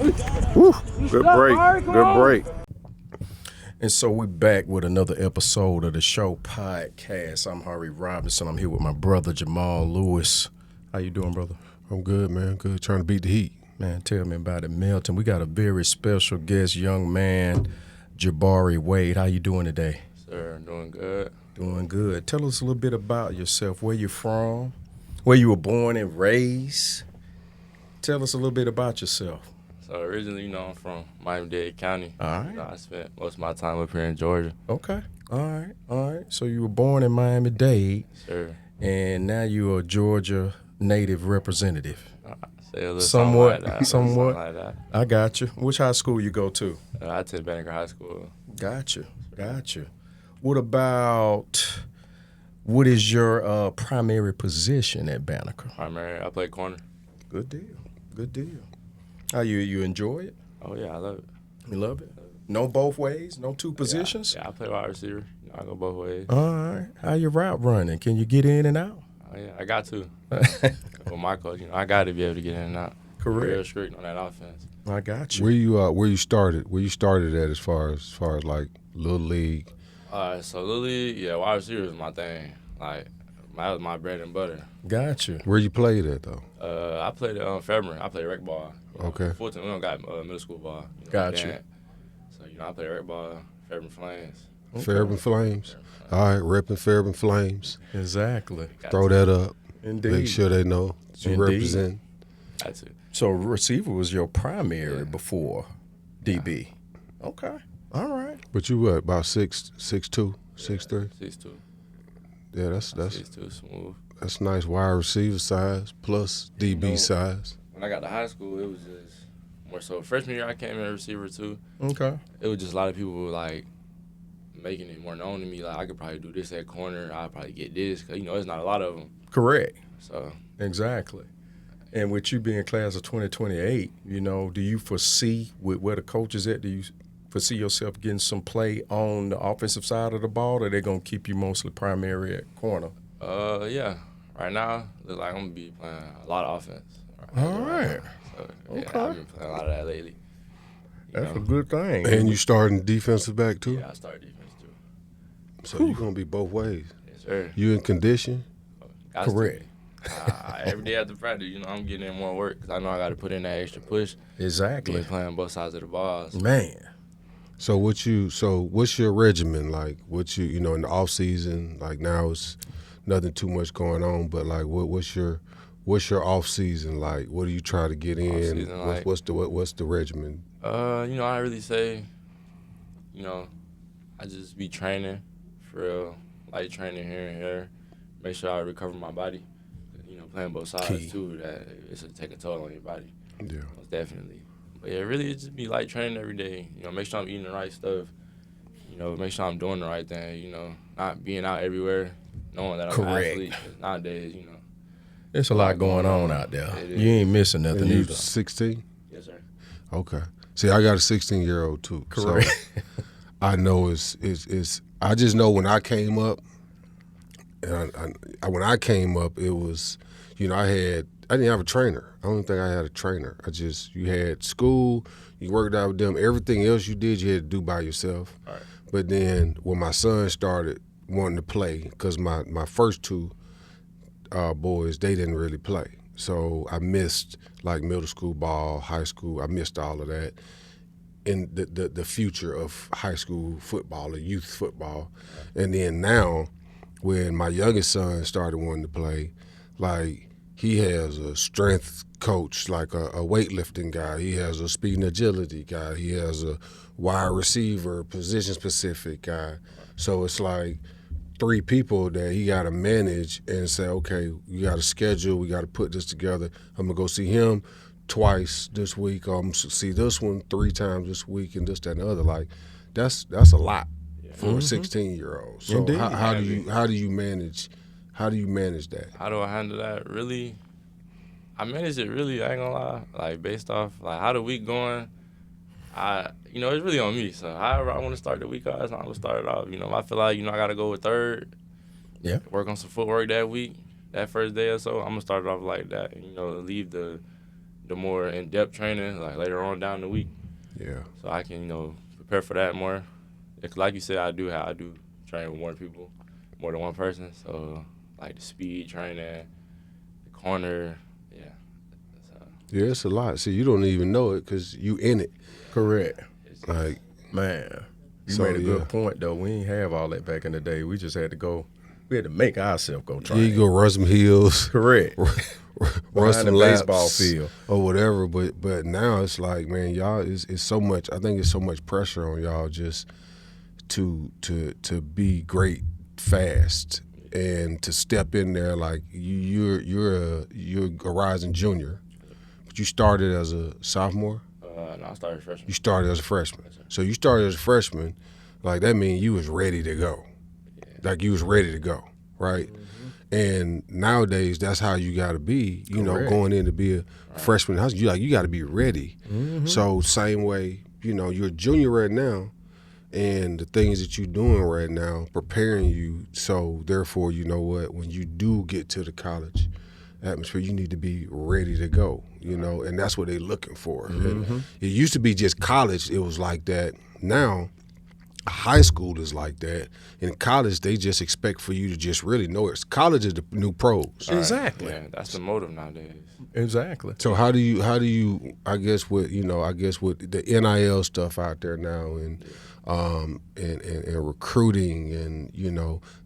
Woo, good break. Good break. And so we're back with another episode of the SHŌ Podcast. I'm Harie Robinson. I'm here with my brother Jamal Lewis. How you doing, brother? I'm good, man. Good. Trying to beat the heat. Man, tell me about it, Milton. We got a very special guest, young man, Jabari Wade. How you doing today? Sir, I'm doing good. Doing good. Tell us a little bit about yourself. Where you from? Where you were born and raised? Tell us a little bit about yourself. So originally, I'm from Miami-Dade County. All right. I spent most of my time up here in Georgia. Okay. All right. So you were born in Miami-Dade. Sure. And now you're a Georgia native representative. Say a little Somewhat. something like that. I got you. Which high school you go to? I attend Banneker High School. Got you. What is your primary position at Banneker? Primary, I play corner. Good deal. How you enjoy it? Oh, yeah, I love it. You love it? No both ways? No two positions? Yeah, I play wide receiver. I go both ways. All right. How your route running? Can you get in and out? Oh, yeah, I got to. With my coach, I got to be able to get in and out. Correct. Real strict on that offense. I got you. Where you started at as far as like little league? So little league, wide receiver is my thing. Like, that was my bread and butter. Got you. Where you played at though? I played at Fairburn. I played rec ball. Okay. Fulton, we don't got middle school ball. Got you. So, I played rec ball, Fairburn Flames. Okay. Fairburn Flames. All right, repping Fairburn Flames. Exactly. Throw that up. Indeed. Make sure they know that you represent. That's it. So receiver was your primary before DB. Okay. All right. But you what, about 6'2", 6'3"? 6'2". Yeah, that's 6'2", smooth. That's nice wide receiver size plus DB size. When I got to high school, it was just more so. Freshman year, I came in a receiver too. Okay. It was just a lot of people like making it more known to me. Like, I could probably do this at corner. I'd probably get this. Because, there's not a lot of them. Correct. So. Exactly. And with you being class of 2028, do you foresee with where the coach is at, do you foresee yourself getting some play on the offensive side of the ball, or they're going to keep you mostly primary at corner? Yeah. Right now, look like I'm going to be playing a lot of offense. All right. So, okay. I've been playing a lot of that lately. That's a good thing. And you starting defensive back too? Yeah, I started defense too. So you're going to be both ways. Yes, sir. You in condition? Correct. Every day after practice, I'm getting in more work because I know I got to put in that extra push. Exactly. Being playing both sides of the ball. So. Man. So what's your regimen like? In the off season? Like now it's nothing too much going on, but like what's your off season like? What do you try to get in? What's the regimen? I really say, I just be training for real, light training here and here. Make sure I recover my body. Playing both sides too, that it's take a toll on your body. Yeah. Most definitely. But yeah, really it just be light training every day. Make sure I'm eating the right stuff. Make sure I'm doing the right thing, not being out everywhere, knowing that I'm an athlete. Nowadays, There's a lot going on out there. You ain't missing nothing either. You 16? Yes, sir. Okay. See, I got a 16-year-old too. Correct. So I know it's I just know when I came up, and when I came up, it was, I didn't have a trainer. I don't think I had a trainer. You had school, you worked out with them. Everything else you did, you had to do by yourself. All right. But then when my son started wanting to play, because my first two boys, they didn't really play. So I missed like middle school ball, high school. I missed all of that in the future of high school football or youth football. And then now, when my youngest son started wanting to play, like he has a strength coach, like a weightlifting guy. He has a speed and agility guy. He has a wide receiver, position-specific guy. So it's like 3 people that he got to manage and say, okay, you got to schedule. We got to put this together. I'm going to go see him twice this week. I'm going to see this one 3 times this week and this, that, and the other. Like, that's a lot for a 16-year-old. So how do you manage that? How do I handle that? Really, I manage it really, I ain't gonna lie, like based off like how the week going, it's really on me. So however I want to start the week off, that's how I'm gonna start it off. I feel like, I gotta go with third. Yeah. Work on some footwork that week, that first day or so, I'm gonna start it off like that. Leave the the more in-depth training, like later on down the week. Yeah. So I can, prepare for that more. Like you said, I do train with more people, more than one person. So like the speed training, the corner, yeah. So, Yeah, it's a lot. See, you don't even know it because you in it. Correct. Like, man, you So, made a good yeah. point though. We ain't have all that back in the day. We just had to go. We had to make ourselves go train. yeah, you go run some hills, Correct. run Behind some the laps baseball field. or whatever. But now it's like, man, y'all it's so much. I think it's so much pressure on y'all just to be great fast and to step in there like you're a rising junior, but you started as a sophomore. No, I started freshman. You started as a freshman. So you started as a freshman, like that means you was ready to go. Yeah. Like you was ready to go, right? Mm-hmm. And nowadays that's how you gotta be, Correct. going in to be a freshman. You gotta be ready. Mm-hmm. So same way, you're a junior right now, and the things that you're doing right now preparing you. So therefore, you know what, when you do get to the college atmosphere, you need to be ready to go, and that's what they're looking for. Mm-hmm. And it used to be just college, it was like that. Now, high school is like that. In college, they just expect for you to just really know it. College is the new pros. Exactly. Yeah, that's the motive nowadays. Exactly. So how do you I guess with the NIL stuff out there now and recruiting and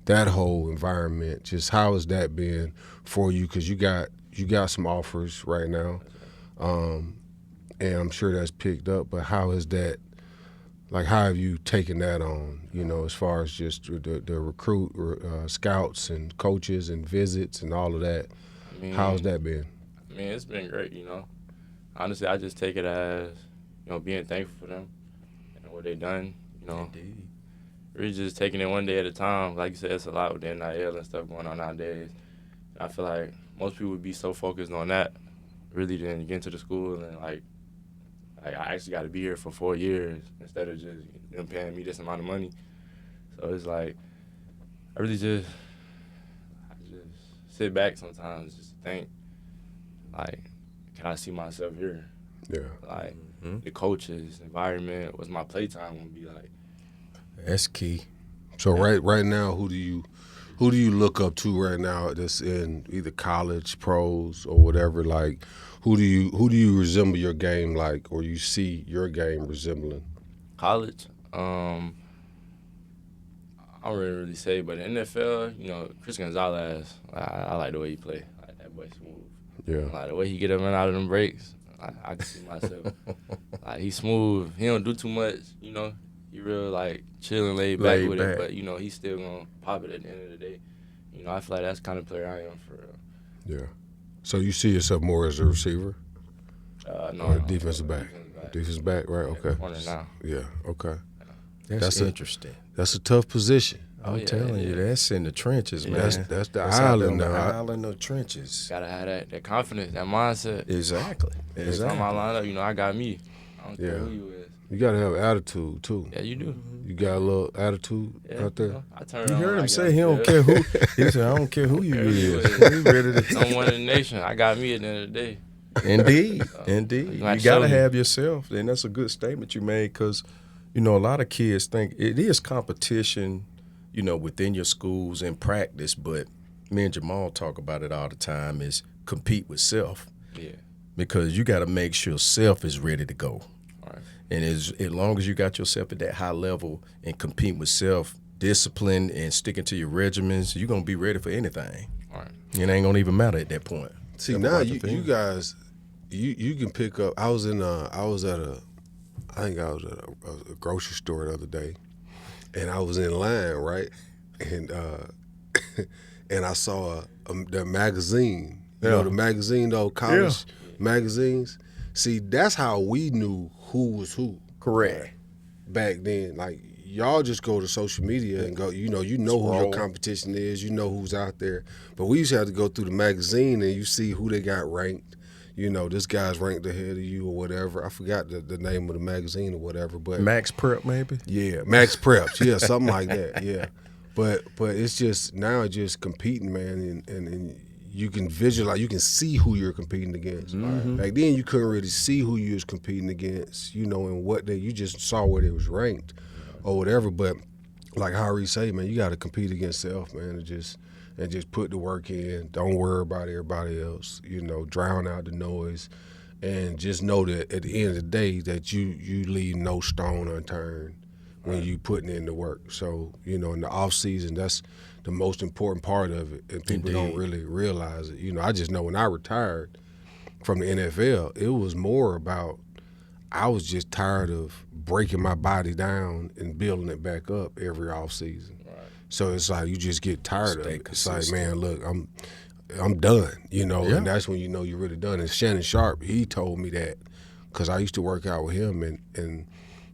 that whole environment, just how has that been for you? Because you got some offers right now, and I'm sure that's picked up. But how is that? Like, how have you taken that on? As far as just the recruit, scouts and coaches and visits and all of that. I mean, How's that been? I mean, it's been great, Honestly, I just take it as, being thankful for them and what they've done, Indeed. Really just taking it one day at a time. Like you said, it's a lot with the NIL and stuff going on nowadays. And I feel like most people would be so focused on that, really, then get into the school and, like I actually got to be here for 4 years instead of just them paying me this amount of money. So it's like, I just sit back sometimes just to think, like, can I see myself here? Yeah. Like, the coaches, environment, what's my playtime gonna be like? That's key. So right now, who do you look up to right now that's in either college, pros, or whatever? Like, who do you resemble your game like, or you see your game resembling? College, I don't really say, but in the NFL, Chris Gonzalez, I like the way he play. Like that boy smooth. Yeah. Like the way he get up and out of them breaks, I can see myself. Like he's smooth. He don't do too much, He real like chill and laid back with it, but he's still gonna pop it at the end of the day. I feel like that's the kind of player I am for real. Yeah. So you see yourself more as a receiver? No, defensive back. Defensive back, right? Okay. Corner now. Yeah. Okay. That's interesting. That's a tough position. I'm telling you, that's in the trenches, man. That's the out island there on now. the island of trenches. Gotta have that confidence, that mindset. Exactly. Every time I line up, I got me. I don't care who you is. You gotta have attitude too. Yeah, you do. You got a little attitude out there. I turn You on heard him like say he don't care who. He said, I don't care who you is. He ready to. I'm one in the nation. I got me at the end of the day. Indeed. Indeed. You You gotta got to show me. have yourself. And that's a good statement you made because, a lot of kids think it is competition, within your schools and practice. But me and Jamal talk about it all the time is compete with self. Yeah. Because you got to make sure self is ready to go. All right. And as long as you got yourself at that high level and compete with self, discipline, and sticking to your regimens, you're going to be ready for anything. All right. It ain't going to even matter at that point. See, Talk now about you the thing. guys, you can pick up. I was at a grocery store the other day, and I was in line, right? And and I saw the magazine. The magazine, though, college magazines. See, that's how we knew who was who. Correct. Back then, like y'all just go to social media and go, you know who your competition is, who's out there. But we used to have to go through the magazine and you see who they got ranked. This guy's ranked ahead of you or whatever. I forgot the name of the magazine or whatever. But Max Prep, maybe? Yeah, Max Preps. Yeah, something like that. Yeah. But it's just now just competing, man, and you can visualize, you can see who you're competing against. Mm-hmm. Back then, you couldn't really see who you was competing against, and what you just saw where they was ranked or whatever. But like Harie say, man, you got to compete against self, man, and just put the work in. Don't worry about everybody else. Drown out the noise, and just know that at the end of the day that you leave no stone unturned when you putting in the work. So in the off season, that's the most important part of it, and people don't really realize it. I just know when I retired from the NFL, it was more about I was just tired of breaking my body down and building it back up every off season. Right. So it's like you just get tired of it. Consistent. It's like, man, look, I'm done. And that's when you're really done. And Shannon Sharp, he told me that because I used to work out with him, and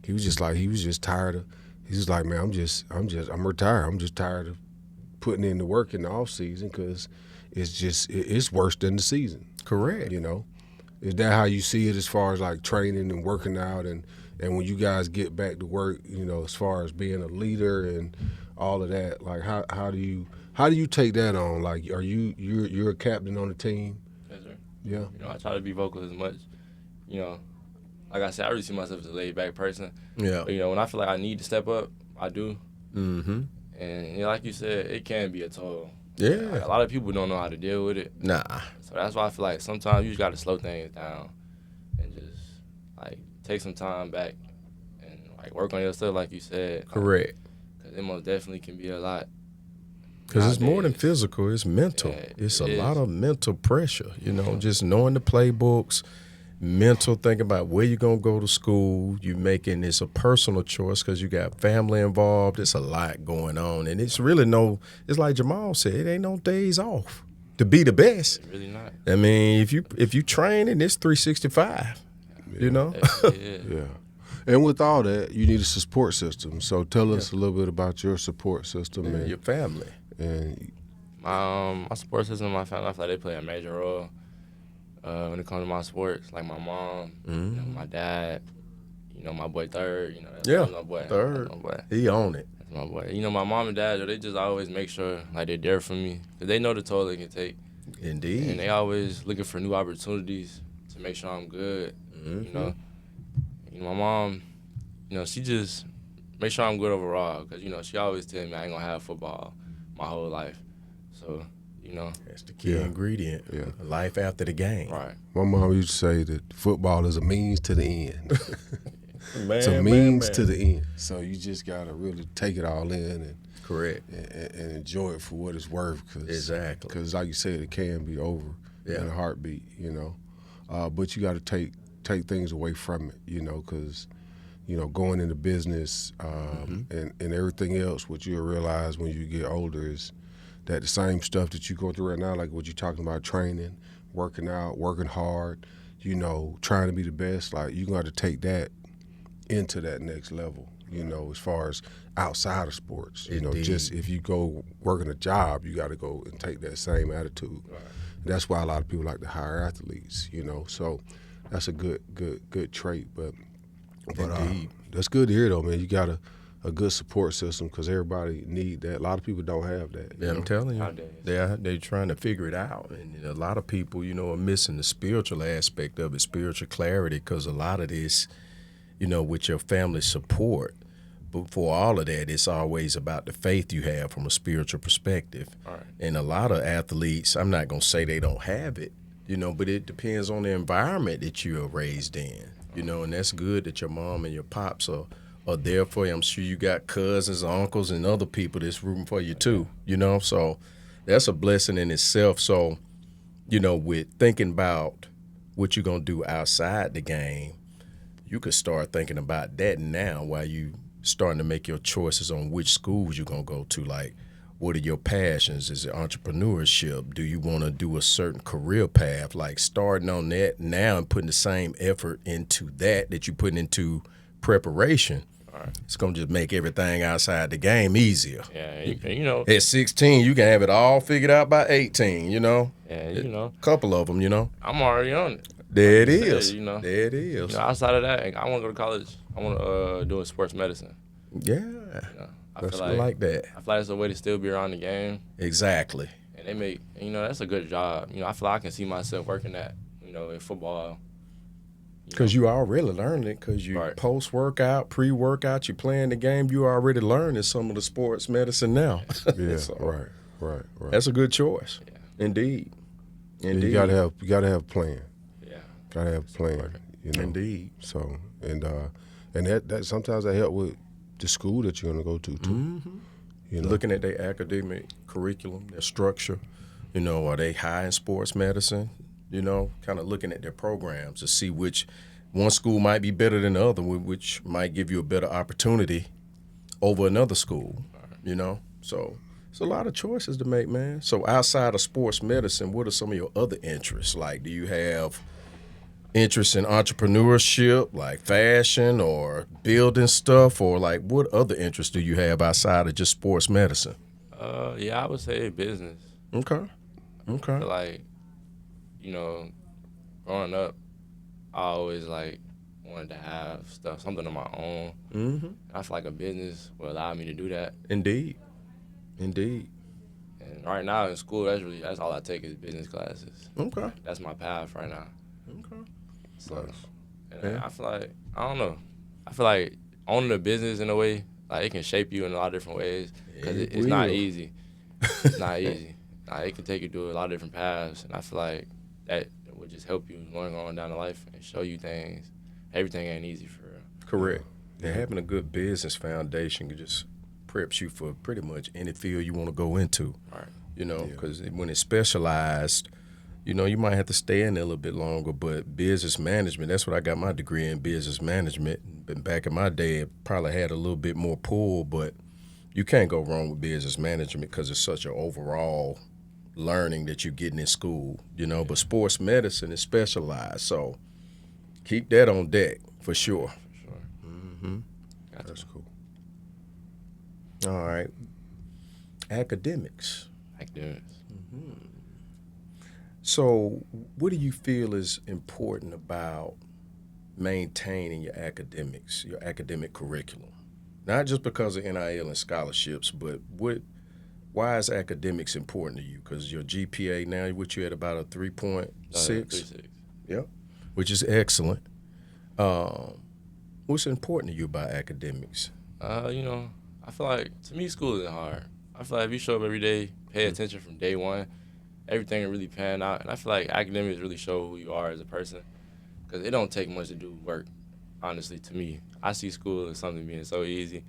he was just tired of. He's just like, man, I'm retired. I'm just tired of putting in the work in the off season because it's worse than the season. Correct. Is that how you see it as far as like training and working out and when you guys get back to work, as far as being a leader and all of that, like how do you take that on? Like, are you're a captain on the team? Yes, sir. Yeah. I try to be vocal as much. Like I said, I really see myself as a laid back person. Yeah. But, when I feel like I need to step up, I do. Mm-hmm. And like you said, it can be a toll. Yeah. Like, a lot of people don't know how to deal with it. Nah. So that's why I feel like sometimes you just got to slow things down and just like take some time back and like work on yourself, like you said. Correct. Because it most definitely can be a lot. Because it's more than physical, it's mental. Yeah, it's a lot of mental pressure, just knowing the playbooks, mental thinking about where you're going to go to school. You making it's a personal choice because you got family involved. It's a lot going on. And it's really it's like Jamal said, it ain't no days off to be the best. It's really not. I mean, if you train, and it's 365, Yeah. And with all that, you need a support system. So tell us a little bit about your support system and your family. And my support system, my family, I feel like they play a major role when it comes to my sports. Like my mom, my dad, my boy Third. That's my boy. Third. That's my boy. He own it. That's my boy. My mom and dad, they just always make sure like they're there for me because they know the toll they can take. Indeed. And they always looking for new opportunities to make sure I'm good. Mm-hmm. My mom, she just makes sure I'm good overall because she always tell me I ain't gonna have football my whole life. So, that's the key ingredient. Yeah. Life after the game. Right. My mom used to say that football is a means to the end. It's a Man, means to the end. So you just gotta really take it all in and correct and enjoy it for what it's worth. Exactly. Because like you said, it can be over in a heartbeat. But you got to take things away from it. Because going into business and everything else, what you'll realize when you get older is that the same stuff that you go through right now, like what you're talking about, training, working out, working hard, trying to be the best, like you got to take that into that next level, as far as outside of sports. Just if you go working a job, you got to go and take that same attitude. Right. That's why a lot of people like to hire athletes, so that's a good trait. But that's good to hear, though, man. You got a good support system because everybody need that. A lot of people don't have that. Yeah, I'm telling you, they're trying to figure it out, and a lot of people, are missing the spiritual aspect of it, spiritual clarity, because a lot of this, with your family support. But for all of that, it's always about the faith you have from a spiritual perspective. Right. And a lot of athletes, I'm not gonna say they don't have it, but it depends on the environment that you are raised in, and that's good that your mom and your pops are there for you. I'm sure you got cousins, uncles, and other people that's rooting for you too, so that's a blessing in itself. So, with thinking about what you're going to do outside the game, you could start thinking about that now while you starting to make your choices on which schools you're going to go to. Like, what are your passions? Is it entrepreneurship? Do you want to do a certain career path? Like, starting on that now and putting the same effort into that you're putting into preparation. Right. It's going to just make everything outside the game easier. Yeah, at 16, you can have it all figured out by 18, Yeah, a couple of them, I'm already on it. There it is. There it is. Outside of that, I want to go to college. I want to do sports medicine. Yeah. I feel like that. I feel like it's a way to still be around the game. Exactly. And they make, that's a good job. I feel like I can see myself working that, in football. Because you already learned it, because you post-workout, pre-workout, you playing the game, you already learning some of the sports medicine now. Yeah, So, right. That's a good choice. Yeah. Indeed. You gotta have a plan. Yeah. Gotta have a plan. Indeed. So and that sometimes that help with the school that you're gonna go to too. Mm-hmm. Looking at their academic curriculum, their structure, are they high in sports medicine? Kind of looking at their programs to see which one school might be better than the other, which might give you a better opportunity over another school, So it's a lot of choices to make, man. So outside of sports medicine, what are some of your other interests? Like, do you have interest in entrepreneurship, like fashion or building stuff, or like what other interests do you have outside of just sports medicine? Yeah, I would say business. Okay. I feel like, growing up, I always wanted to have something of my own. Mm-hmm. I feel like a business will allow me to do that. Indeed. And right now in school, that's all I take is business classes. Okay. That's my path right now. Okay. So, and I feel like, I don't know. I feel like owning a business in a way, it can shape you in a lot of different ways because it's not easy. It's not easy. It can take you to a lot of different paths, and I feel like that would just help you going on down the life and show you things. Everything ain't easy for real. Correct. And having a good business foundation can just preps you for pretty much any field you want to go into. Right. Because when it's specialized, you might have to stay in there a little bit longer, but business management, that's what I got my degree in, business management. But back in my day, it probably had a little bit more pull, but you can't go wrong with business management because it's such an overall learning that you're getting in school, but sports medicine is specialized. So keep that on deck for sure. Mm-hmm. That's cool. All right. Academics. Mm-hmm. So what do you feel is important about maintaining your academics, your academic curriculum? Not just because of NIL and scholarships, but why is academics important to you? Because your GPA now, what you at about a 3.6? 3.6. Yep, which is excellent. What's important to you about academics? I feel like, to me, school isn't hard. I feel like if you show up every day, pay attention from day one, everything will really pan out. And I feel like academics really show who you are as a person because it don't take much to do work, honestly, to me. I see school as something being so easy.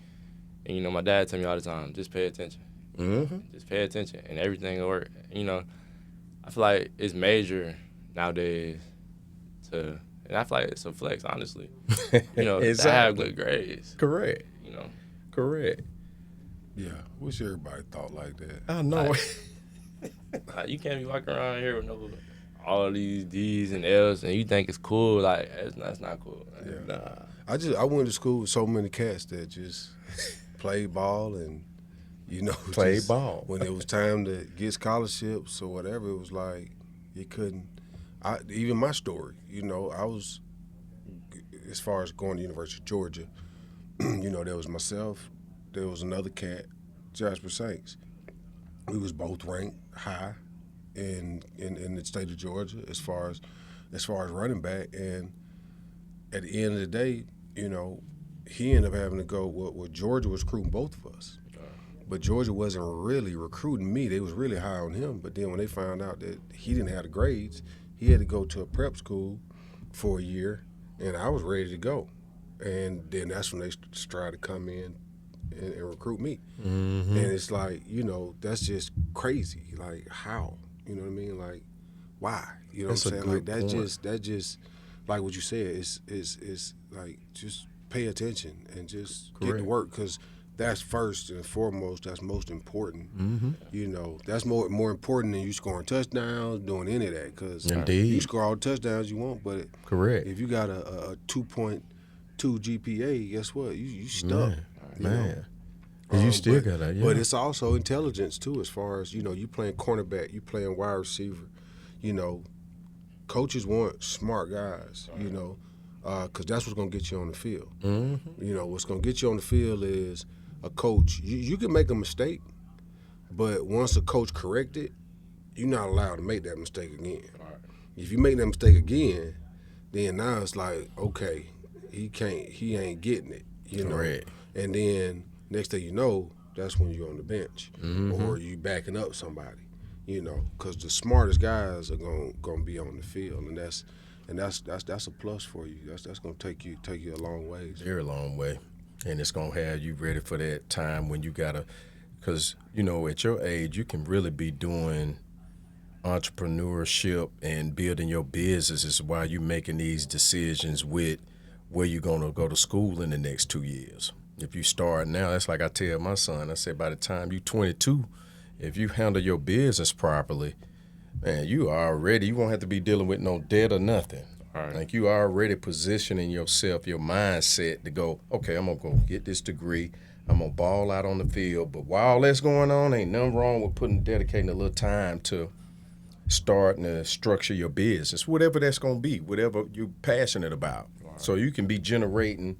And, my dad tell me all the time, just pay attention. Mm-hmm. Just pay attention, and everything will work. I feel like it's major nowadays and I feel like it's a flex, honestly. Exactly. To have good grades. Correct. Correct. Yeah, wish everybody thought like that. I know. You can't be walking around here with all these D's and L's, and you think it's cool. That's not cool. Yeah. Nah. I went to school with so many cats that just played ball and, played ball. When it was time to get scholarships or whatever, it was like you couldn't. Even my story, I was, as far as going to University of Georgia, there was myself, there was another cat, Jasper Saints. We was both ranked high in the state of Georgia as far as running back, and at the end of the day, he ended up having to go. Well, Georgia was recruiting both of us, but Georgia wasn't really recruiting me. They was really high on him. But then when they found out that he didn't have the grades, he had to go to a prep school for a year, and I was ready to go. And then that's when they tried to come in and recruit me. Mm-hmm. And it's like, that's just crazy. Like, how? You know what I mean? Like, why? You know That's what I'm saying? Like, that just like what you said, is like, just pay attention and just get Correct. to work, because that's first and foremost. That's most important. Mm-hmm. That's more important than you scoring touchdowns, doing any of that. Because Indeed. you score all the touchdowns you want, but Correct. if you got a 2.2 GPA, guess what? You stuck. Man. You still got that, yeah. But it's also intelligence too, as far as, you playing cornerback, you playing wide receiver. Coaches want smart guys, because that's what's going to get you on the field. Mm-hmm. What's going to get you on the field is a coach. You can make a mistake, but once a coach correct it, you're not allowed to make that mistake again. Right. If you make that mistake again, then now it's like, okay, he ain't getting it, you know. Correct. And then next thing you know, that's when you're on the bench or you backing up somebody, you know, because the smartest guys are gonna be on the field, and that's a plus for you. That's gonna take you a long ways. Very long way, and it's gonna have you ready for that time when you gotta, because you know at your age you can really be doing entrepreneurship and building your business is while you're making these decisions with where you're gonna go to school in the next 2 years. If you start now, that's like I tell my son. I said by the time you're 22, if you handle your business properly, man, you won't have to be dealing with no debt or nothing. Right. Like you already positioning yourself, your mindset to go, okay, I'm gonna go get this degree. I'm gonna ball out on the field. But while all that's going on, ain't nothing wrong with dedicating a little time to starting to structure your business, whatever that's gonna be, whatever you're passionate about. Right. So you can be generating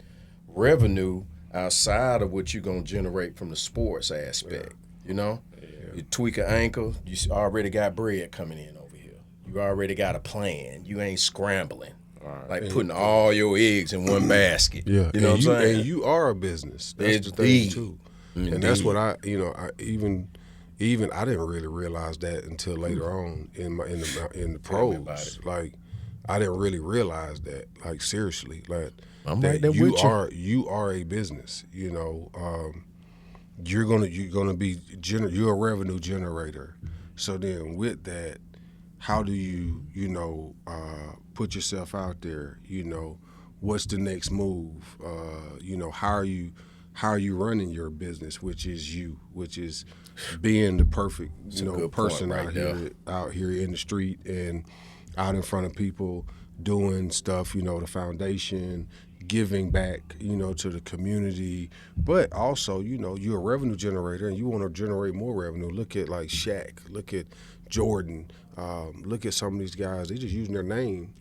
revenue outside of what you're gonna generate from the sports aspect. Yeah. You know? Yeah. You tweak an ankle, you already got bread coming in over here. You already got a plan. You ain't scrambling. Right. Like putting all your eggs in one basket. Yeah. You know what I'm saying? And you are a business. That's the thing too. Indeed. And that's what I even I didn't really realize that until later on in the pros. Like I didn't really realize that. Like seriously, like I'm that right there you with you are a business. You know, you're gonna be you're a revenue generator. So then with that, how do you put yourself out there? You know, what's the next move? You know, how are you running your business, which is being the perfect person out here in the street and out in front of people doing stuff, the foundation, giving back, to the community, but also, you're a revenue generator and you want to generate more revenue. Look at like Shaq, look at Jordan, look at some of these guys. They just using their name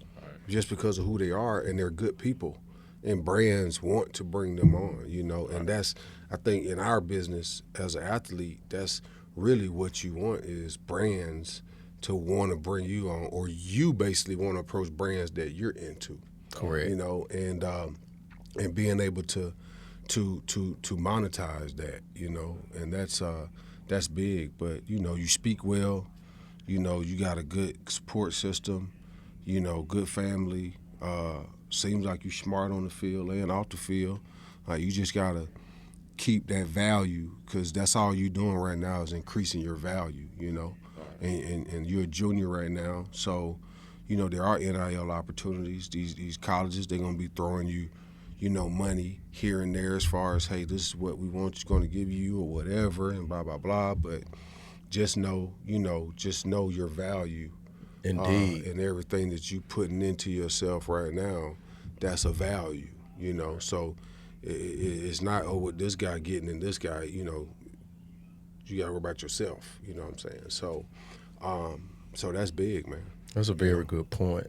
just because of who they are, and they're good people. And brands want to bring them on, and that's, I think, in our business as an athlete, that's really what you want is brands to want to bring you on, or you basically want to approach brands that you're into. Correct. And being able to monetize that, and that's big. But you speak well, you got a good support system, good family. Seems like you're smart on the field and off the field. You just gotta keep that value, because that's all you're doing right now is increasing your value, and you're a junior right now. So, there are NIL opportunities. These colleges, they're gonna be throwing you, money here and there as far as, hey, this is what we want you going to give you or whatever, and blah, blah, blah. But just know your value. Indeed. And everything that you putting into yourself right now, that's a value, So it's not, what this guy getting and this guy, you got to worry about yourself, you know what I'm saying? So that's big, man. That's a very good point,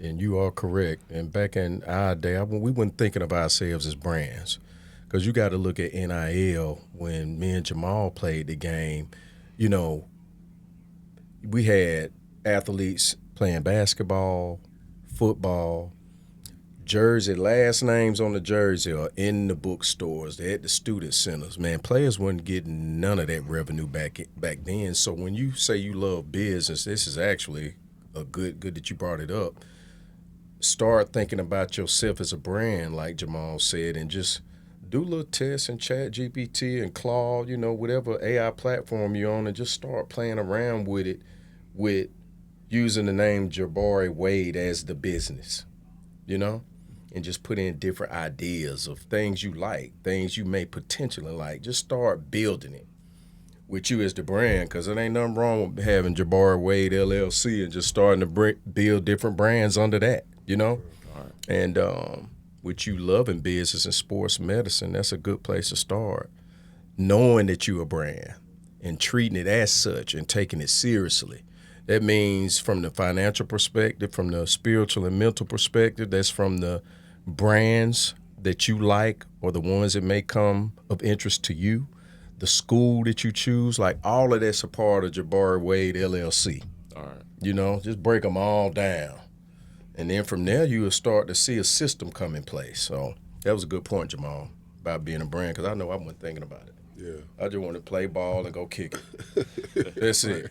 and you are correct. And back in our day, we weren't thinking of ourselves as brands, because you got to look at NIL. When me and Jamal played the game, we had athletes playing basketball, football, jersey, last names on the jersey are in the bookstores. They're at the student centers. Man, players weren't getting none of that revenue back then. So when you say you love business, this is actually a good that you brought it up. Start thinking about yourself as a brand, like Jamal said, and just do little tests in ChatGPT and Claude, whatever AI platform you're on, and just start playing around with it, with using the name Jabari Wade as the business, and just put in different ideas of things you like, things you may potentially like. Just start building it with you as the brand, because it ain't nothing wrong with having Jabari Wade LLC and just starting to build different brands under that, Right. And with you loving business and sports medicine, that's a good place to start. Knowing that you're a brand and treating it as such and taking it seriously. That means from the financial perspective, from the spiritual and mental perspective, that's from the brands that you like or the ones that may come of interest to you. the school that you choose, like all of that's a part of Jabari Wade LLC. All right. You know, just break them all down. And then from there, you will start to see a system come in place. So that was a good point, Jamal, about being a brand, because I know I wasn't thinking about it. Yeah. I just want to play ball and go kick it. That's it.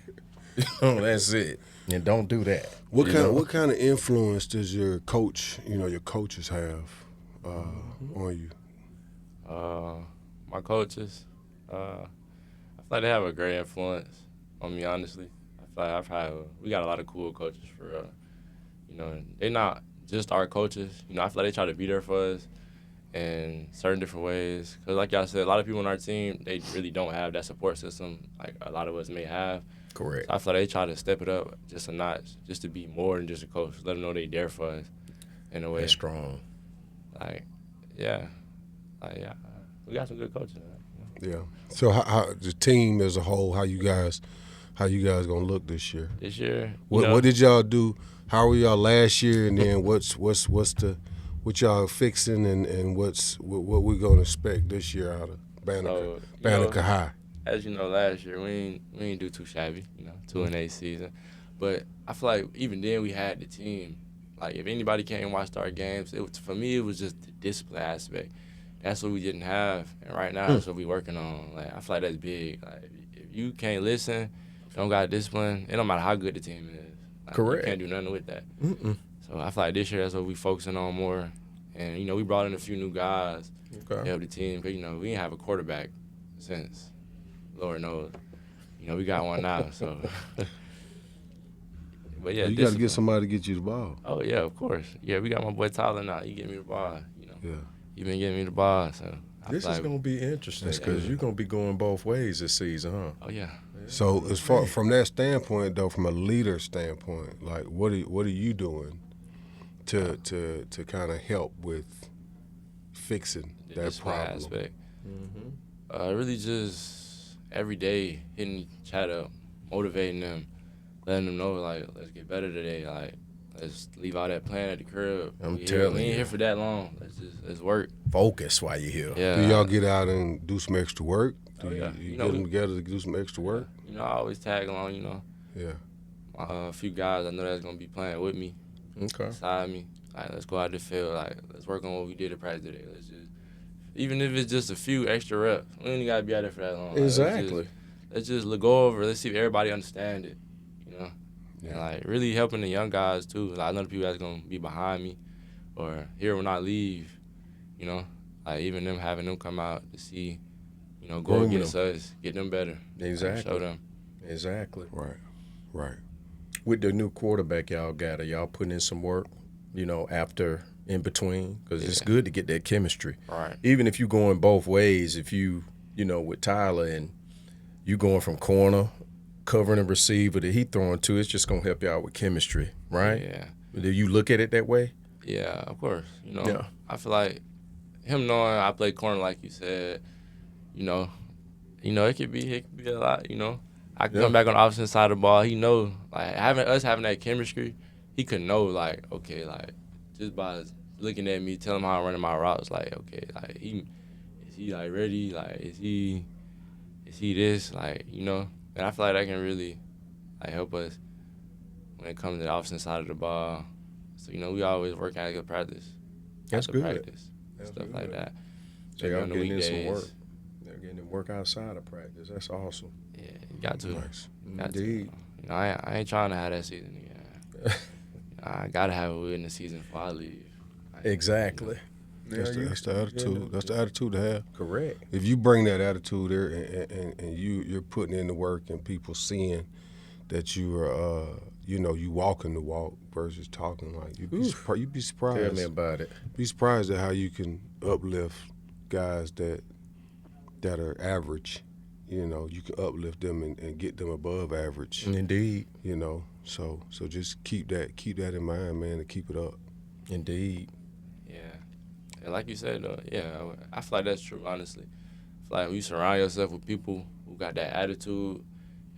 You know, that's it. And don't do that. What kind of influence does your coach, your coaches have on you? My coaches, I feel like they have a great influence on me, honestly. I feel like we got a lot of cool coaches for real. They're not just our coaches. I feel like they try to be there for us in certain different ways. Because like y'all said, a lot of people on our team, they really don't have that support system like a lot of us may have. Correct. So I feel like they try to step it up just a notch, just to be more than just a coach. Let them know they there for us in a way. That's strong. We got some good coaches. Yeah. So how the team as a whole, how you guys gonna look this year? This year, what did y'all do? How were y'all last year? And then what y'all fixing and what we gonna expect this year out of Banneker High? As you know, last year we ain't do too shabby. 2-8 season, but I feel like even then we had the team. Like if anybody came and watched our games, for me it was just the discipline aspect. That's what we didn't have, and right now that's what we working on. Like I feel like that's big. Like if you can't listen, don't got discipline, it don't matter how good the team is. Like, Correct. You can't do nothing with that. Mm-mm. So I feel like this year that's what we focusing on more. And, we brought in a few new guys to help the team. Because, we didn't have a quarterback since, Lord knows. We got one now, so. But, yeah, you got to get somebody to get you the ball. Oh, yeah, of course. Yeah, we got my boy Tyler now. He get me the ball, Yeah. He been getting me the ball, so. This is going to be interesting because you're going to be going both ways this season, huh? Oh, yeah. So as far from that standpoint, though, from a leader standpoint, like what are you doing to kind of help with fixing that problem? Aspect. Mm-hmm. Really just every day hitting the chat up, motivating them, letting them know like let's get better today, like let's leave all that playing at the crib. I'm telling you, we ain't here for that long. Let's work. Focus while you're here. Yeah. Do y'all get out and do some extra work? Do yeah. you get them together to do some extra work? I always tag along, Yeah. A few guys I know that's going to be playing with me. Okay. Beside me. Like, let's go out the field. Like, let's work on what we did at practice today. Even if it's just a few extra reps, we ain't got to be out there for that long. Like, Exactly. Let's just go over. Let's see if everybody understand it, Yeah. And, like, really helping the young guys, too. Like, I know the people that's going to be behind me or here when I leave, Like, even them, having them come out to see, go against us, get them better. Exactly. Show them. Exactly. Right. With the new quarterback y'all got, are y'all putting in some work, after, in between? Because it's good to get that chemistry. Right. Even if you going both ways, if you, with Tyler and you going from corner, covering a receiver that he throwing to, it's just going to help you out with chemistry, right? Yeah. Do you look at it that way? Yeah, of course. Yeah. I feel like him knowing I play corner like you said, it could be a lot, I can come back on the opposite side of the ball. He know, like, having that chemistry, he could know, like, okay, like, just by looking at me, telling him how I'm running my routes, like, okay, like, is he, like, ready? Like, is he this? Like, And I feel like that can really, like, help us when it comes to the opposite side of the ball. So, we always work out at practice. That's good. Practice, stuff like that. So y'all getting in some work. They're getting to work outside of practice. That's awesome. Yeah, you got to. Nice. Indeed. I ain't trying to have that season again. I got to have a win the season before I leave. Exactly. That's the attitude. That's the attitude to have. Correct. If you bring that attitude there and you're putting in the work and people seeing that you are, you walking the walk versus talking, like you'd be surprised. Tell me about it. Be surprised at how you can uplift guys that are average. You can uplift them and get them above average. Indeed. So just keep that in mind, man, and keep it up. Indeed. Yeah. And like you said, I feel like that's true, honestly. I feel like when you surround yourself with people who got that attitude,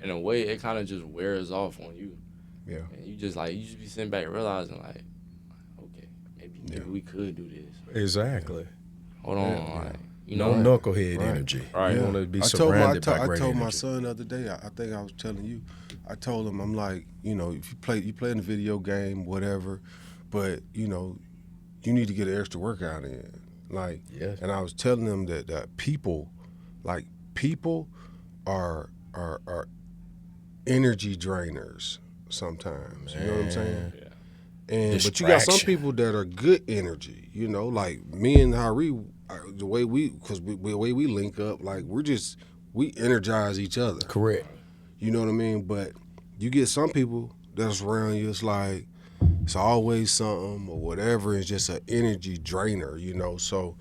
in a way, it kind of just wears off on you. Yeah. And you just be sitting back realizing, like, okay, maybe we could do this. Exactly. Hold on, know, knucklehead energy. Right. You want to be surrounded by great I told energy. my son the other day, I think I was telling you, I told him, I'm like, you know, if you play in a video game, whatever, but, you know, you need to get an extra workout in. Like, Yes. and I was telling them that people are energy drainers sometimes. You know what I'm saying? Yeah. And but you got some people that are good energy. You know, like me and Harie, the way we link up, like we energize each other. Correct. You know what I mean? But you get some people that's around you, it's like it's always something or whatever. It's just an energy drainer, you know. So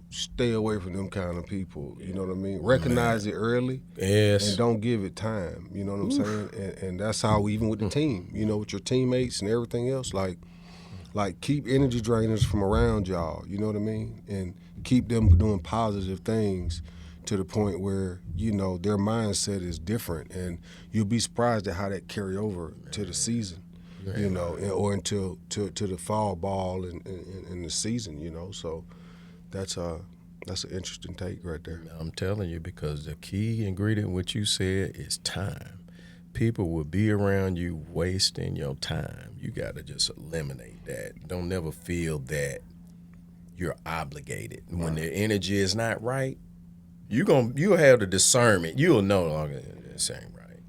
stay away from them kind of people. You know what I mean? Recognize it early. Yes. And don't give it time. You know what I'm saying? And that's how even with the team, you know, with your teammates and everything else, like keep energy drainers from around y'all. You know what I mean? And keep them doing positive things to the point where, you know, their mindset is different, and you'll be surprised at how that carry over to the season, you know, or until to the fall ball and the season, you know. So that's an interesting take right there. I'm telling you, because the key ingredient, what you said, is time. People will be around you wasting your time. You got to just eliminate that. Don't never feel that you're obligated. When the energy is not right, you'll have the discernment. You'll know longer this ain't right.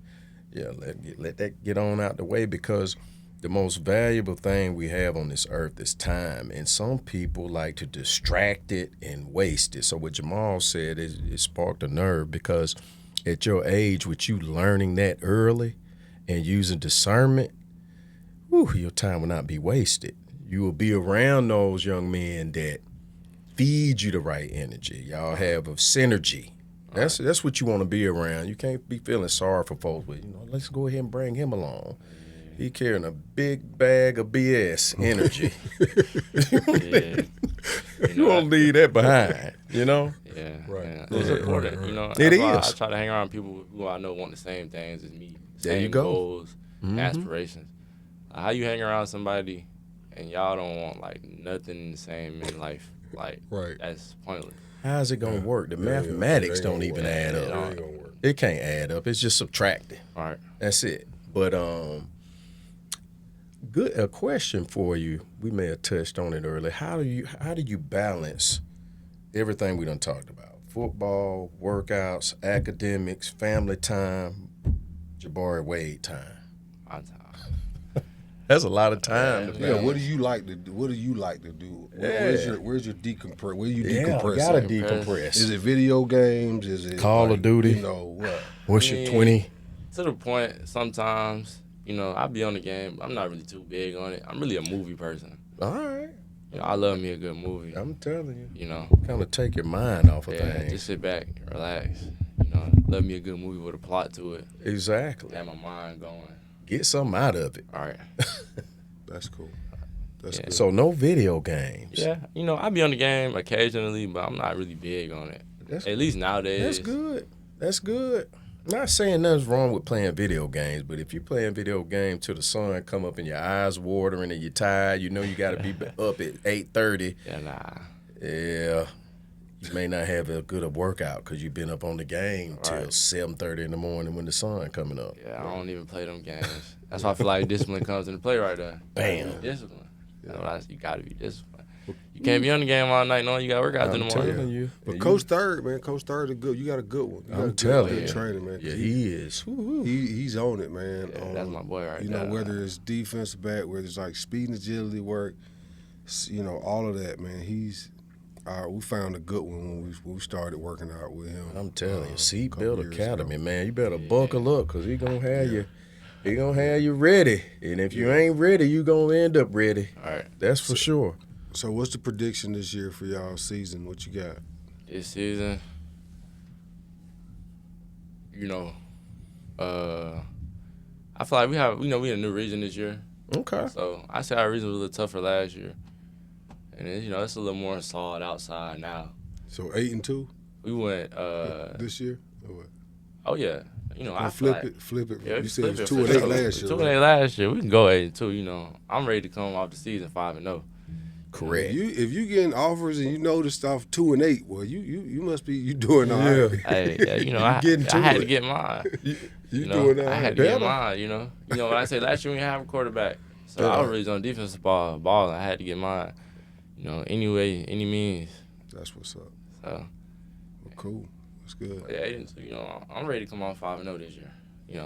Yeah, let that get on out the way, because the most valuable thing we have on this earth is time, and some people like to distract it and waste it. So what Jamal said, it sparked a nerve, because at your age, with you learning that early and using discernment, your time will not be wasted. You will be around those young men that feed you the right energy. Y'all have a synergy. That's what you want to be around. You can't be feeling sorry for folks, but, you know, let's go ahead and bring him along. He carrying a big bag of BS energy. You won't leave that behind, you know? Yeah. Right. Yeah. It's important, you know. It That's why is. I try to hang around people who I know want the same things as me. There you Same go. goals, aspirations. How you hang around somebody and y'all don't want, like, nothing the same in life? Like, Right. that's pointless. How's it going to work? The mathematics don't even add It up. ain't gonna work. It can't add up. It's just subtracting. All right. That's it. But a question for you. We may have touched on it earlier. How do you balance everything we done talked about? Football, workouts, academics, family time, Jabari Wade time. On time. That's a lot of time. Yeah, what do you like to do? Where's your decompress? Where you decompress? Gotta at? decompress. Is it video games? Is it Call of Duty? You know what? What's your 20? To the point, sometimes, you know, I be on the game. I'm not really too big on it. I'm really a movie person. All right. You know, I love me a good movie. I'm telling you. You know, Kind of take your mind off of things. just sit back, relax. You know, love me a good movie with a plot to it. Exactly. Have my mind going. Get something out of it. All right. That's cool. That's good. So no video games. Yeah, you know, I be on the game occasionally, but I'm not really big on it. At least nowadays. That's good. That's good. Not saying nothing's wrong with playing video games, but if you're playing video games till the sun come up and your eyes watering and you're tired, you know you got to be up at 8:30. Yeah, nah. Yeah, you may not have a good workout because you've been up on the game till 7:30 in the morning when the sun coming up. Yeah, I don't even play them games. That's why I feel like discipline comes into play right there. Bam. Discipline. You got to be disciplined. You can't be on the game all night knowing you got to work out in the I'm morning. telling you. But Coach Third, man, Coach Third is good. You got a good one. I'm telling you. Good trainer, man. Yeah, he is. He's on it, man. Yeah, that's my boy right You there. know, whether it's defense back, whether it's like speed and agility work, you know, all of that, man. We found a good one when we started working out with him. I'm telling you, Seatbelt couple years Academy, ago. man. You better buckle up because he gonna have you. He gonna have you ready, and if you ain't ready, you gonna end up ready. All right. That's for sure. So what's the prediction this year for y'all season? What you got? This season, you know, I feel like we in a new region this year. Okay. So I say our region was a little tougher last year. And then, you know, it's a little more solid outside now. So 8-2 We went, this year? Or what? oh, yeah. You know, I flip feel like, it. Yeah, You said it was flip 2-8 last year. 2-8 last year. We can go 8-2, you know. I'm ready to come off the season 5-0. Correct. If you getting offers and you noticed off 2 and 8, well, you must be doing all right. Hey, I had to get mine. You doing all right. I had to get mine. You know, when I say last year we didn't have a quarterback, so I was really on defensive ball. I had to get mine. Any way, any means. That's what's up. So, well, cool. That's good. Yeah, I'm ready to come on 5-0 this year.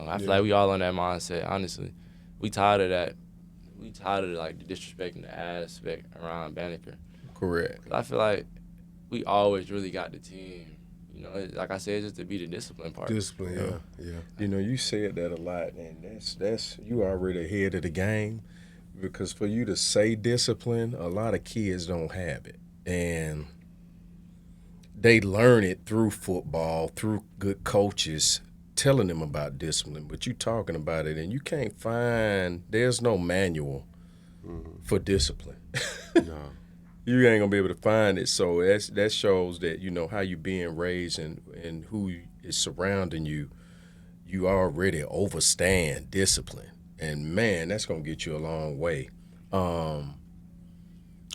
I feel like we all on that mindset. Honestly, we tired of that. We tired of like the disrespect and the aspect around Banneker. Correct. I feel like we always really got the team. Like I said, just to be the discipline part. Discipline, yeah. You said that a lot, and that's you already ahead of the game, because for you to say discipline, a lot of kids don't have it, and they learn it through football, through good coaches telling them about discipline. But you talking about it, and you can't find. There's no manual for discipline. No. You ain't gonna be able to find it, so that shows that how you being raised and who is surrounding you. You already overstand discipline, and man, that's gonna get you a long way.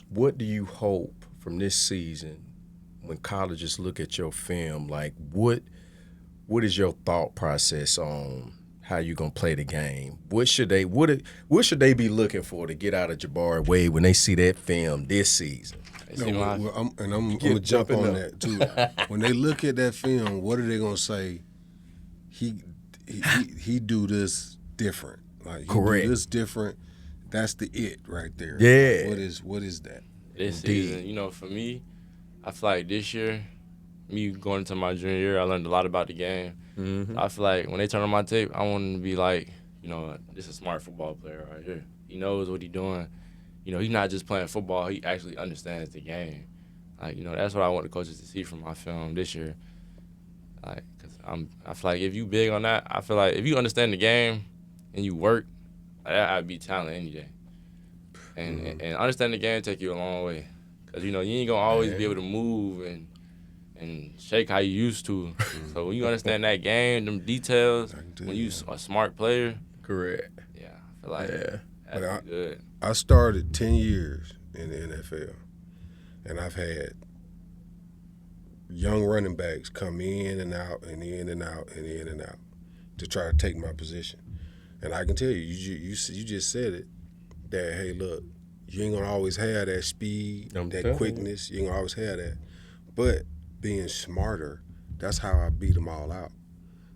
What do you hope from this season when colleges look at your film? Like, what is your thought process on how you gonna play the game? What should they be looking for to get out of Jabari Wade when they see that film this season? I'm gonna jump on that too. When they look at that film, what are they gonna say? He do this different. Like, he correct. Do this different. That's the it right there. Yeah. What is that? This season, for me, I feel like this year, me going into my junior year, I learned a lot about the game. Mm-hmm. I feel like when they turn on my tape, I want to be like, this is a smart football player right here. He knows what he's doing. He's not just playing football. He actually understands the game. Like, that's what I want the coaches to see from my film this year. Like, cause I feel like if you big on that, I feel like if you understand the game and you work, I'd be talent any day. And understand the game take you a long way. Cause you ain't gonna always be able to move and shake how you used to. So when you understand that game, them details, when you a smart player. Correct. Yeah, I feel like that's good. I started 10 years in the NFL, and I've had young running backs come in and out and in and out and in and out to try to take my position. And I can tell you, you just said it, that, hey, look, you ain't going to always have that speed, that quickness. You ain't going to always have that. But being smarter, that's how I beat them all out,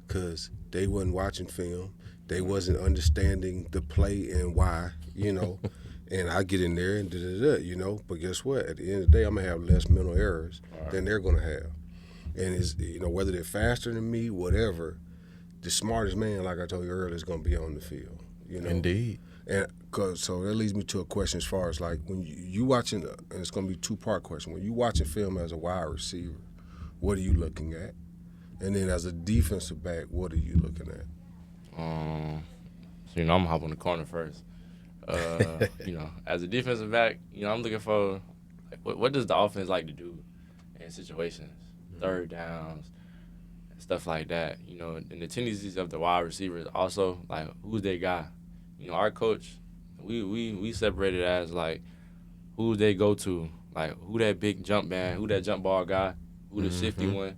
because they wasn't watching film. They wasn't understanding the play and why, and I get in there and da-da-da, but guess what? At the end of the day, I'm going to have less mental errors than they're going to have. And it's, whether they're faster than me, whatever, the smartest man, like I told you earlier, is going to be on the field, Indeed. And so that leads me to a question as far as, like, when you watching, and it's going to be a two-part question. When you watching film as a wide receiver, what are you looking at? And then as a defensive back, what are you looking at? I'm gonna hop on the corner first. As a defensive back, I'm looking for what does the offense like to do in situations, third downs, and stuff like that. And the tendencies of the wide receivers also, like, who's their guy. Our coach, we separate it as like who they go to, like who that big jump man, who that jump ball guy, who the shifty one.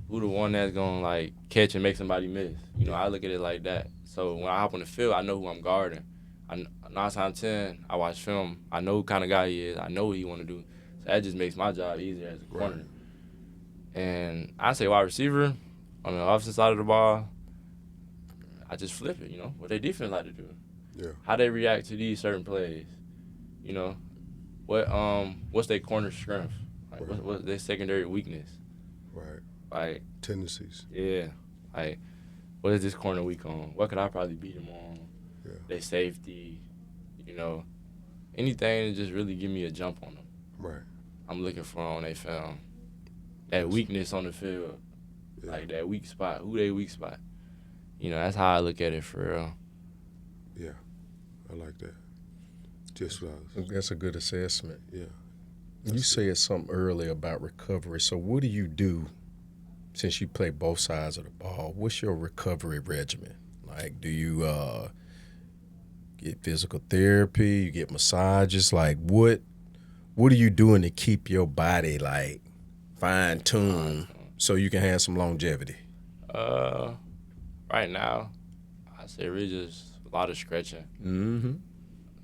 Who the one that's gonna like catch and make somebody miss? I look at it like that. So when I hop on the field, I know who I'm guarding. 9 times out of 10, I watch film. I know what kind of guy he is. I know what he want to do. So that just makes my job easier as a corner. Right. And I say wide receiver on the offensive side of the ball. I just flip it. What their defense like to do. Yeah. How they react to these certain plays. What's their corner strength? Like, right. what's their secondary weakness? Right. Like tendencies. Yeah. Like, what is this corner weak on? What could I probably beat him on? Yeah. They safety, anything to just really give me a jump on them. Right. I'm looking for on their film. That weakness on the field. Yeah. Like that weak spot. Who they weak spot. That's how I look at it for real. Yeah. I like that. That's a good assessment. Yeah. You said something earlier about recovery. So what do you do since you play both sides of the ball? What's your recovery regimen? Like, do you get physical therapy? You get massages? Like, what what are you doing to keep your body like fine-tuned so you can have some longevity? Right now, I say really just a lot of stretching. Mm-hmm.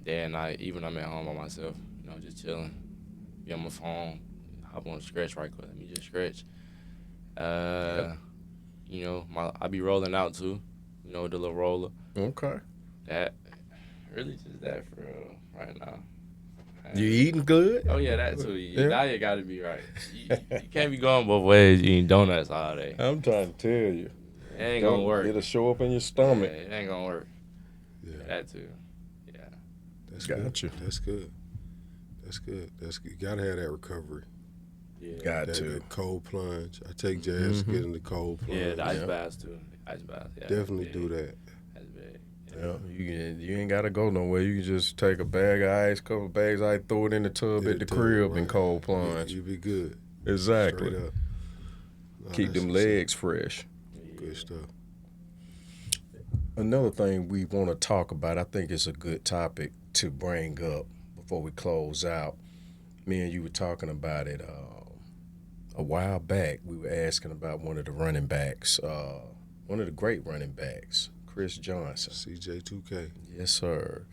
Day and night, even I'm at home by myself, you know, just chilling. Be on my phone, hop on a stretch right quick. Let me just stretch. You know, I be rolling out too. You know, the little roller. Okay. That really just that for real right now. You eating good? Oh yeah, that too. Yeah. Your diet got to be right. You can't be going both ways eating donuts all day. I'm trying to tell you. It ain't gonna work. It'll show up in your stomach. Yeah, it ain't gonna work. Yeah. That too. Yeah. That's Got you. That's good. That's good. You gotta have that recovery. Yeah. Got to. That cold plunge. I take Jazz to get in the cold plunge. Yeah, the ice baths too. Ice baths. Yeah, Definitely yeah. do that. That's big. Yeah, you ain't got to go nowhere. You can just take a bag of ice, couple of bags of ice, throw it in the tub In at the the tub, crib right. and cold plunge. You be good. Exactly. Straight up. No, Keep that's them what's up. legs fresh. Good stuff. Another thing we want to talk about, I think it's a good topic to bring up before we close out. Me and you were talking about it a while back. We were asking about one of the running backs, one of the great running backs, Chris Johnson. CJ2K. Yes, sir.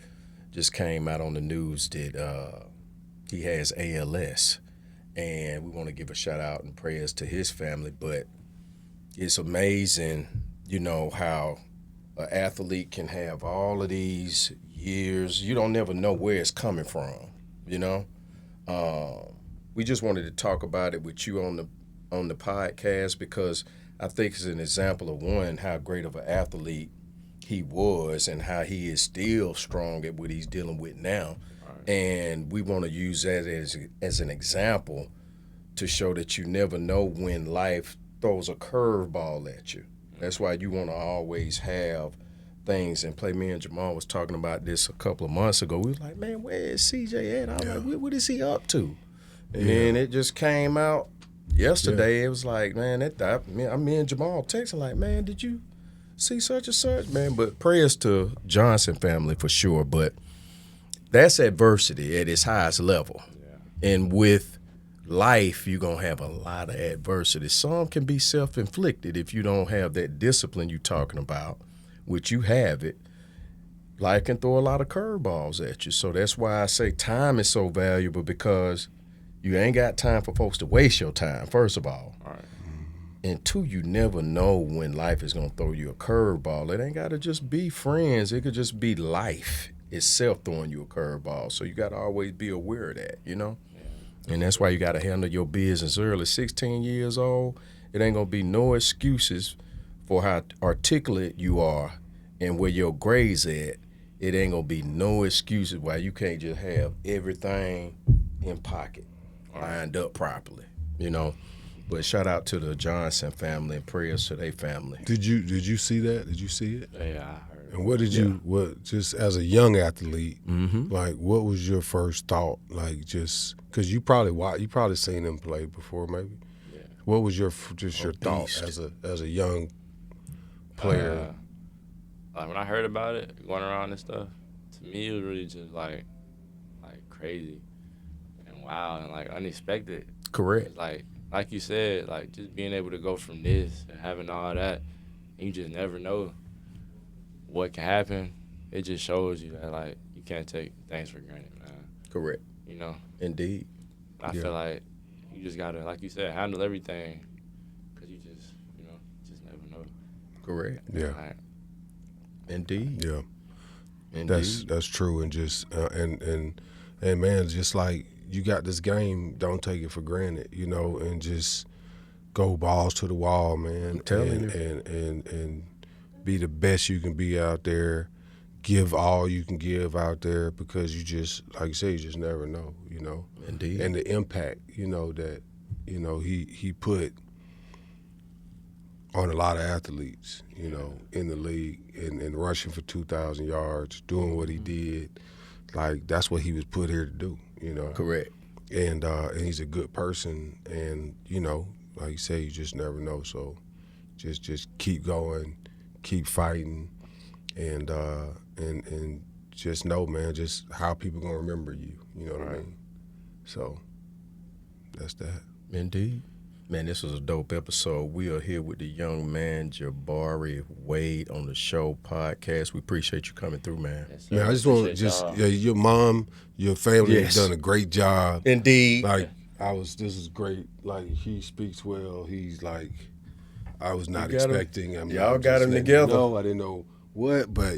Just came out on the news that he has ALS, and we want to give a shout out and prayers to his family. But it's amazing, you know, how an athlete can have all of these years. You don't never know where it's coming from, you know. We just wanted to talk about it with you on the podcast because I think it's an example of one, how great of an athlete he was and how he is still strong at what he's dealing with now. Right. And we want to use that as an example to show that you never know when life throws a curveball at you. That's why you want to always have things in play. Me and Jamal was talking about this a couple of months ago. We was like, man, where is CJ at? I was like, what is he up to? And then it just came out yesterday. It was like, man, me and Jamal texting like, man, did you see such and such? Man, but prayers to Johnson family for sure. But that's adversity at its highest level. Yeah. And with life, you're going to have a lot of adversity. Some can be self-inflicted if you don't have that discipline you're talking about, which you have it. Life can throw a lot of curveballs at you. So that's why I say time is so valuable, because you ain't got time for folks to waste your time, first of all. All right. And two, you never know when life is going to throw you a curveball. It ain't got to just be friends. It could just be life itself throwing you a curveball. So you got to always be aware of that, you know? Yeah. And that's why you got to handle your business early. 16 years old, it ain't going to be no excuses for how articulate you are and where your grades at. It ain't going to be no excuses why you can't just have everything in pocket, lined up properly, you know? But shout out to the Johnson family and prayers to their family. Did you see that? Did you see it? Yeah, I heard. And what did you, just as a young athlete, Mm-hmm. like, what was your first thought? Like, just, because you probably seen him play before, maybe. Yeah. What was your thought as a young player? Like when I heard about it, going around and stuff, to me it was really just like crazy and wild and like unexpected. Correct. Like you said, like just being able to go from this and having all that, and you just never know what can happen. It just shows you that like you can't take things for granted, man. Correct. You know. Indeed. I feel like you just gotta, like you said, handle everything, because you just never know. Correct. Yeah. Like, Indeed. Yeah. Indeed. That's true, and just and man, just like you got this game, don't take it for granted, you know, and just go balls to the wall, man. I'm telling you. And be the best you can be out there. Give all you can give out there, because you just, like you say, you just never know, you know. Indeed. And the impact, you know, that, you know, he put on a lot of athletes, you know, in the league, and rushing for 2,000 yards, doing what he did. Like, that's what he was put here to do, you know. Correct. And he's a good person, and, you know, like you say, you just never know. So just keep going, keep fighting, and just know, man, just how people gonna remember you. You know what I mean? So that's that. Indeed. Man, this was a dope episode. We are here with the young man, Jabari Wade, on the SHŌ Podcast. We appreciate you coming through, man. Yes, sir. Man, I just want to your mom, your family Yes. has done a great job. Indeed. Like, this is great. Like, he speaks well. He's like, I was not expecting him. Y'all got him together. No, I didn't know what, but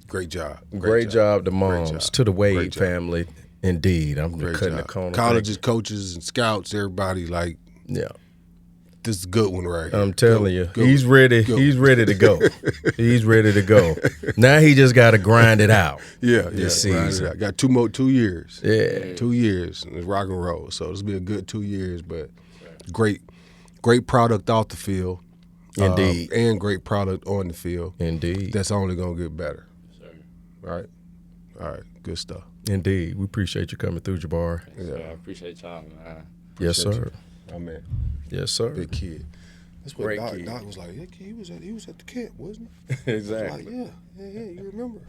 great job. Great job, the moms, job. to the Wade Great job. family. Indeed. I'm Great cutting job. the corner. Colleges, coaches, and scouts, everybody, like, Yeah. this is a good one right here. I'm telling you, Good he's one. ready. Good He's ready to go. He's ready to go. Now he just got to grind it out. Yeah, this right. season. I got 2 years. Yeah. 2 years. It's rock and roll. So this will be a good 2 years, but great product off the field. Indeed. And great product on the field. Indeed. That's only going to get better. Yes, sir. Right? All right. Good stuff. Indeed. We appreciate you coming through, Jabari. Yes, sir. I appreciate y'all, man. Yes, Appreciate sir. Oh, man. Yes, sir. Big kid. That's what Great Doc, kid. Doc was like, yeah, he was at the camp, wasn't he? I was Exactly. like, yeah, you remember.